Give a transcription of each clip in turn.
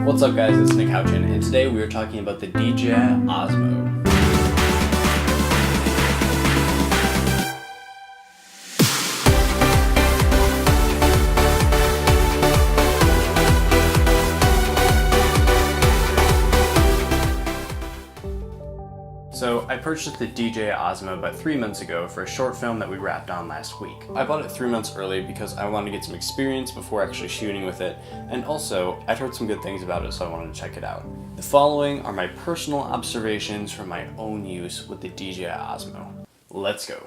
What's up guys, it's Nick Houchin, and today we are talking about the DJI OSMO. So I purchased the DJI OSMO about 3 months ago for a short film that we wrapped on last week. I bought it 3 months early because I wanted to get some experience before actually shooting with it, and also I'd heard some good things about it, so I wanted to check it out. The following are my personal observations from my own use with the DJI OSMO. Let's go.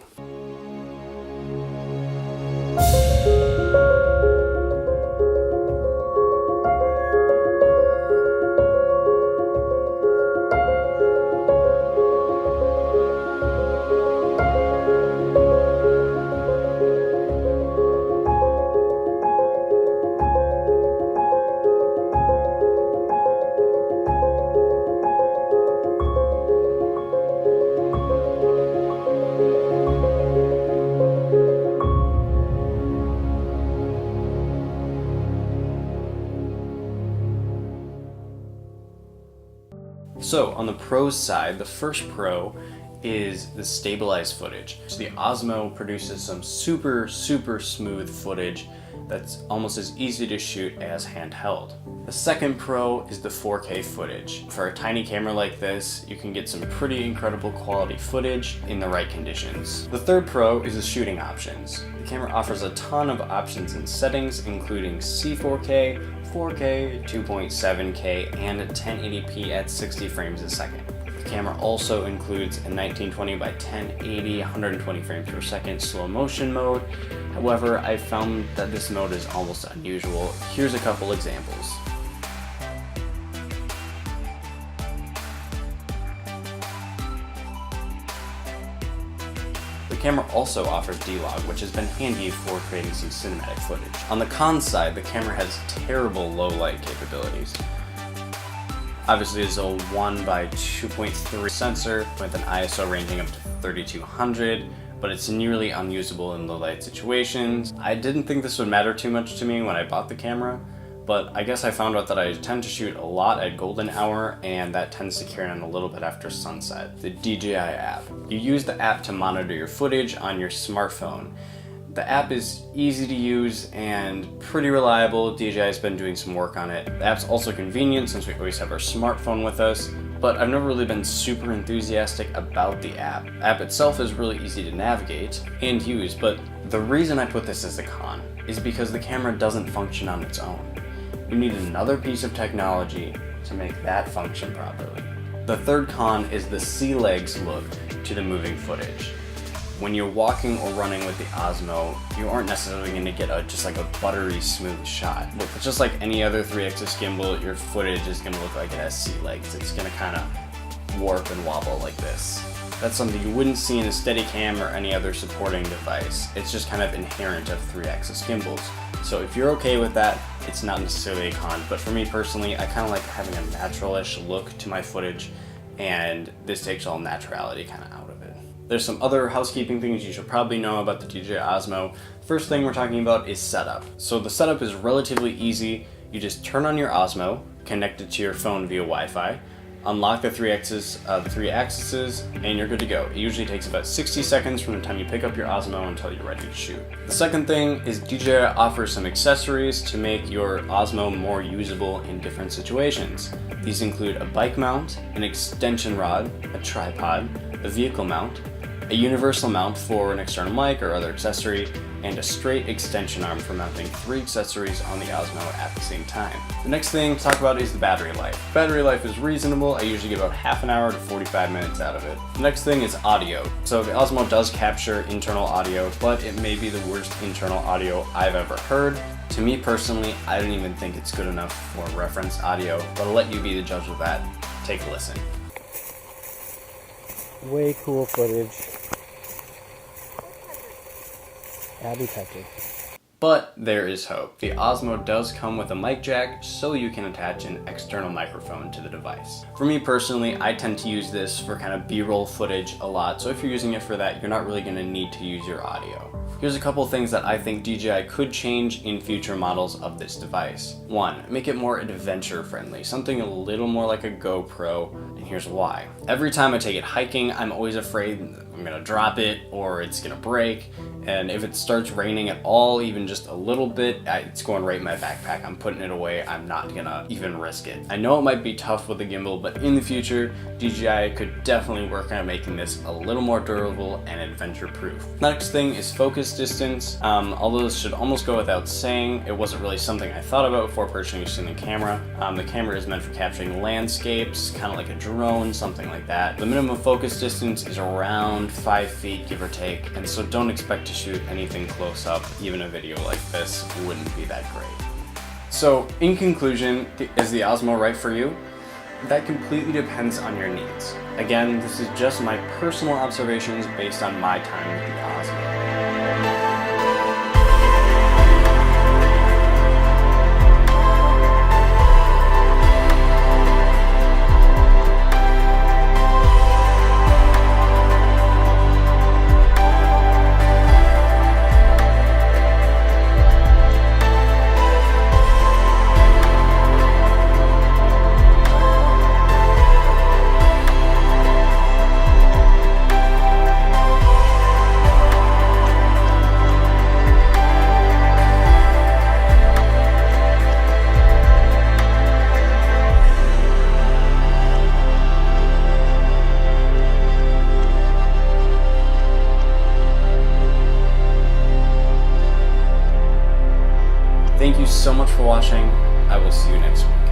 So on the pros side, the first pro is the stabilized footage. So the Osmo produces some super smooth footage that's almost as easy to shoot as handheld. The second pro is the 4K footage. For a tiny camera like this, you can get some pretty incredible quality footage in the right conditions. The third pro is the shooting options. The camera offers a ton of options and settings, including C4K, 4K, 2.7K, and 1080p at 60 frames a second. The camera also includes a 1920 by 1080, 120 frames per second slow motion mode. However, I found that this mode is almost unusual. Here's a couple examples. The camera also offers D-Log, which has been handy for creating some cinematic footage. On the con side, the camera has terrible low light capabilities. Obviously, it's a 1 by 2.3 sensor with an ISO ranging up to 3200, but it's nearly unusable in low light situations. I didn't think this would matter too much to me when I bought the camera, but I guess I found out that I tend to shoot a lot at golden hour, and that tends to carry on a little bit after sunset. The DJI app. You use the app to monitor your footage on your smartphone. The app is easy to use and pretty reliable. DJI has been doing some work on it. The app's also convenient since we always have our smartphone with us, but I've never really been super enthusiastic about the app. The app itself is really easy to navigate and use, but the reason I put this as a con is because the camera doesn't function on its own. You need another piece of technology to make that function properly. The third con is the sea legs look to the moving footage. When you're walking or running with the Osmo, you aren't necessarily going to get just like a buttery smooth shot. But just like any other 3-axis gimbal, your footage is going to look like it has sea legs. It's going to kind of warp and wobble like this. That's something you wouldn't see in a Steadicam or any other supporting device. It's just kind of inherent of 3-axis gimbals. So if you're okay with that, it's not necessarily a con, but for me personally, I kind of like having a natural-ish look to my footage, and this takes all naturality kind of out of it. There's some other housekeeping things you should probably know about the DJI Osmo. First thing we're talking about is setup. So the setup is relatively easy. You just turn on your Osmo, connect it to your phone via Wi-Fi, unlock the three axes, and you're good to go. It usually takes about 60 seconds from the time you pick up your Osmo until you're ready to shoot. The second thing is DJI offers some accessories to make your Osmo more usable in different situations. These include a bike mount, an extension rod, a tripod, a vehicle mount, a universal mount for an external mic or other accessory, and a straight extension arm for mounting 3 accessories on the Osmo at the same time. The next thing to talk about is the battery life. Battery life is reasonable. I usually get about half an hour to 45 minutes out of it. The next thing is audio. So the Osmo does capture internal audio, but it may be the worst internal audio I've ever heard. To me personally, I don't even think it's good enough for reference audio, but I'll let you be the judge of that. Take a listen. Way cool footage. Abby Tucker. But there is hope. The Osmo does come with a mic jack, so you can attach an external microphone to the device. For me personally, I tend to use this for kind of B-roll footage a lot, so if you're using it for that, you're not really going to need to use your audio. Here's a couple things that I think DJI could change in future models of this device. 1. Make it more adventure friendly, something a little more like a GoPro, and here's why. Every time I take it hiking, I'm always afraid I'm gonna drop it or it's gonna break, and if it starts raining at all, even just a little bit, it's going right in my backpack. I'm putting it away. I'm not gonna even risk it. I know it might be tough with a gimbal, but in the future, DJI could definitely work on making this a little more durable and adventure-proof. Next thing is focus distance. Although this should almost go without saying, it wasn't really something I thought about before purchasing the camera. The camera is meant for capturing landscapes, kind of like a drone, something like that. The minimum focus distance is around 5 feet, give or take, and so don't expect to shoot anything close up. Even a video like this wouldn't be that great. So in conclusion, is the Osmo right for you? That completely depends on your needs. Again, this is just my personal observations based on my time with the Osmo. Thank you so much for watching. I will see you next week.